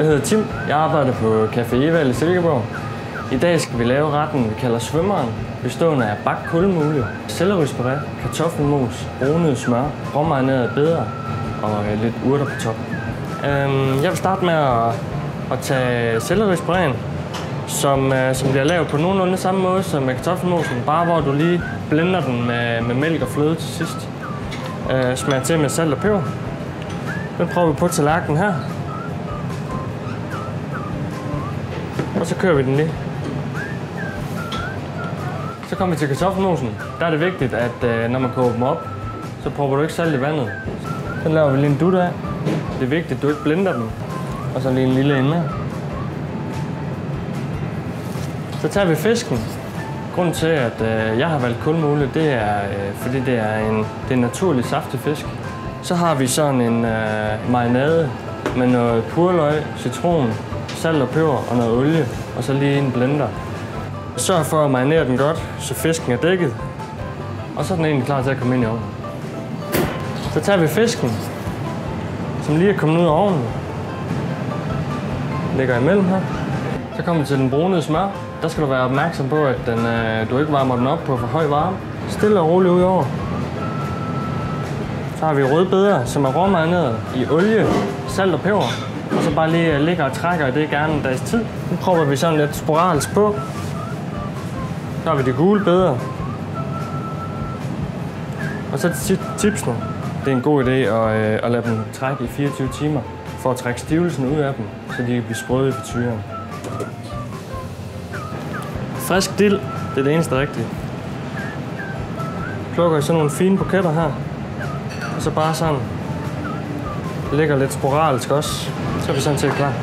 Jeg hedder Tim. Jeg arbejder på Café Evald i Silkeborg. I dag skal vi lave retten, vi kalder svømmeren, bestående af bagt kulmule, selleripuré, kartoffelmos, brunet smør, råmarineret bedre og lidt urter på toppen. Jeg vil starte med at tage selleripuréen, som bliver lavet på nogenlunde samme måde som med kartoffelmosen, bare hvor du lige blender den med mælk og fløde til sidst. Smager til med salt og peber. Den prøver vi på tallerkenen her. Og så kører vi den lige. Så kommer vi til kartoffelmosen. Der er det vigtigt, at når man koger dem op, så prøver du ikke salt i vandet. Så laver vi lige en dut af. Det er vigtigt, at du ikke blender dem. Og så lige en lille ende. Så tager vi fisken. Grunden til, at jeg har valgt kulmule, det er, fordi det er en naturlig saftig fisk. Så har vi sådan en marinade med noget purløg, citron, salt og peber og noget olie, og så lige en blender. Sørg for at marinere den godt, så fisken er dækket, og så er den egentlig klar til at komme ind i ovnen. Så tager vi fisken, som lige er kommet ud af ovnen, lægger imellem her. Så kommer vi til den brunede smør. Der skal du være opmærksom på, at du ikke varmer den op på for høj varme. Stille og roligt ud over. Så har vi rødbeder, som er råmarineret i olie, salt og peber. Og så bare lige ligger og trækker i det gerne en dags tid. Nu prøver vi sådan lidt sporadisk på. Så har vi de gule beder. Og så til tipsene. Det er en god idé at lade dem trække i 24 timer, for at trække stivelsen ud af dem, så de kan blive sprøde i frityren. Frisk dild, det er det eneste rigtige. Plukker sådan nogle fine buketter her. Og så bare sådan. Lægger lidt sporadisk også. Så er vi sådan set klar.